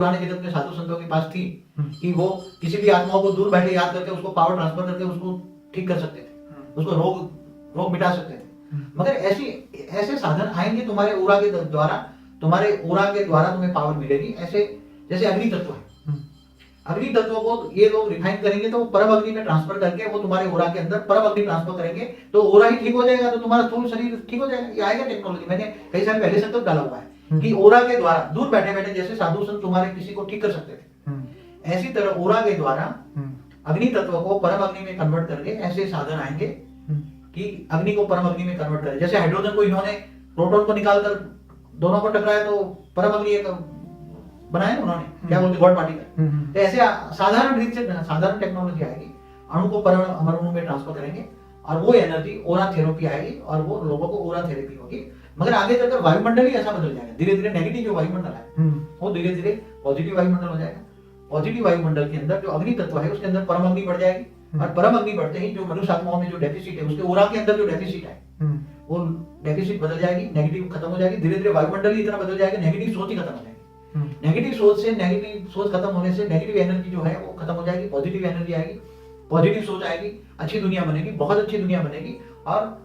पुराने जगत में साधु संतों के पास थी कि वो किसी भी आत्माओं को दूर बैठे याद करके उसको पावर ट्रांसफर करके उसको ठीक कर सकते थे, उसको रोग मिटा सकते थे। मगर ऐसे साधन आएंगे तुम्हारे ओरा के द्वारा, तुम्हें पावर मिलेगी। ऐसे जैसे अग्नि तत्व है, अग्नि तत्व को ये लोग रिफाइन करेंगे तो परम अग्नि में ट्रांसफर करके वो तुम्हारे ओरा के अंदर परम अग्नि ट्रांसफर करेंगे तो ओरा ही ठीक हो जाएगा, तो तुम्हारा स्थूल शरीर ठीक हो जाएगा। ये आएगा टेक्नोलॉजी। मैंने कई साल पहले संकल्प डाला हुआ है कि ओरा के द्वारा दूर बैठे बैठे जैसे साधु संत तुम्हारे किसी को ठीक कर सकते थे, ऐसी तरह ओरा के द्वारा अग्नि तत्व को परम अग्नि में कन्वर्ट करके ऐसे साधन आएंगे कि अग्नि को परम अग्नि में कन्वर्ट करें। जैसे हाइड्रोजन को इन्होंने प्रोटॉन को निकालकर दोनों को टकराया तो परम अग्नि एक बनाया उन्होंने, क्या बोलते गॉड पार्टिकल। तो ऐसे साधारण टेक्नोलॉजी आएगी, अणु को परम अणु में ट्रांसफर करेंगे और वो एनर्जी ओरा थेरेपी आएगी और वो लोगों को ओरा थेरेपी होगी। मगर आगे चलकर वायुमंडल ही ऐसा बदल जाएगा, धीरे धीरे नेगेटिव जो वायुमंडल है वो धीरे धीरे पॉजिटिव वायुमंडल हो जाएगा। पॉजिटिव वायुमंडल के अंदर जो अग्नि तत्व है उसके अंदर परम अग्नि बढ़ जाएगी और परम अग्नि बढ़ते ही जो मनुष्य आत्माओं में जो डेफिसिट है, उसके ओरा के अंदर जो डेफिसिट है वो डेफिसिट बदल जाएगी, नेगेटिव खत्म हो जाएगी। धीरे धीरे वायुमंडल ही इतना बदल जाएगा, नेगेटिव सोच ही खत्म हो जाएगी। नेगेटिव सोच खत्म होने से नेगेटिव एनर्जी जो है वो खत्म हो जाएगी, पॉजिटिव एनर्जी आएगी, पॉजिटिव सोच आएगी, अच्छी दुनिया बनेगी, बहुत अच्छी दुनिया बनेगी। और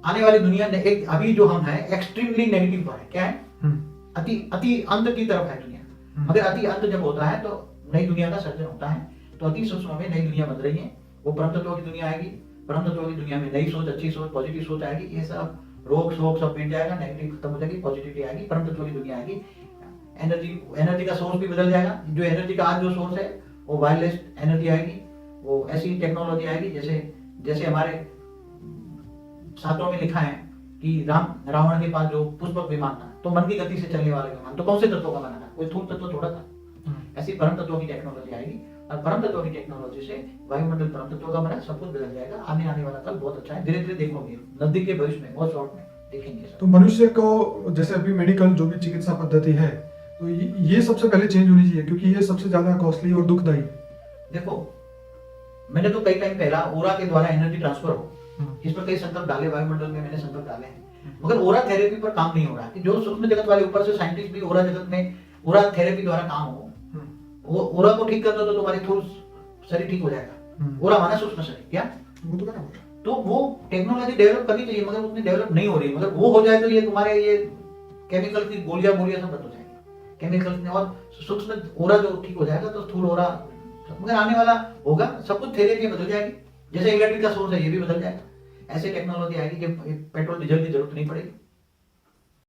आने वाली दुनिया एक अभी जो हम है एक्सट्रीमली नेगेटिव पर है, क्या है, अति अंत की तरफ है दुनिया। मगर अति अंत जब होता है तो नई दुनिया का सर्जन होता है। तो अति सूक्ष्म में नई दुनिया बन रही है, वो परम तत्वों की दुनिया आएगी। परम तत्वों की दुनिया में नई सोच, अच्छी सोच, पॉजिटिव सोच आएगी। ये सब रोग शोक सब मिट जाएगा, नेगेटिव खत्म हो जाएगी, पॉजिटिविटी आएगी, परम तत्वों की दुनिया आएगी। एनर्जी का सोर्स भी बदल जाएगा। जो एनर्जी का आज जो सोर्स है वो वायरलेस एनर्जी आएगी, वो ऐसी टेक्नोलॉजी आएगी जैसे हमारे शास्त्रों में लिखा है कि रावण के पास जो पुष्पक विमान था तो मन की गति से चलने वाला विमान, तो कौन से तत्वों का बना था, कोई थूल तत्व थोड़ा था। ऐसी परम तत्वों की टेक्नोलॉजी आएगी और परम तत्वों की टेक्नोलॉजी से वायुमंडल परम तत्वों का बना, सब कुछ बदल जाएगा। आने वाला कल बहुत अच्छा है, धीरे धीरे देखोगे नजदीक के भविष्य में, बहुत शॉर्ट में देखेंगे। तो मनुष्य को जैसे अभी मेडिकल जो भी चिकित्सा पद्धति है तो ये सबसे पहले चेंज होनी चाहिए, क्योंकि ये सबसे ज्यादा कॉस्टली और दुखदायी। देखो मैंने तो कई टाइम पहला ओरा के द्वारा एनर्जी ट्रांसफर हो, इस पर कई संकल्प डाले, वायुमंडल में मैंने संकल्प डाले हैं। मगर ओरा थेरेपी पर काम नहीं हो रहा कि जो सूक्ष्म जगत वाले ऊपर से साइंटिस्ट भी ओरा जगत में ओरा थेरेपी द्वारा काम हो, वो ओरा को ठीक कर दो तो तुम्हारी थूल शरीर ठीक हो जाएगा। ओरा माना सूक्ष्म शरीर, क्या वो तो क्या होगा, तो वो टेक्नोलॉजी डेवलप करनी चाहिए, मगर उतनी डेवलप नहीं हो रही। मगर वो हो जाए तो ये तुम्हारे ये केमिकल की गोलियां सब बंद हो जाएंगी केमिकल में, और सूक्ष्म ओरा जो ठीक हो जाएगा तो स्थूल ओरा। मगर आने वाला होगा, सब कुछ थेरेपी बदल जाएगी। जैसे इलेक्ट्रिक का सोर्स है ये भी बदल जाएगा। ऐसे टेक्नोलॉजी आएगी कि पेट्रोल डीजल की जरूरत नहीं पड़ेगी।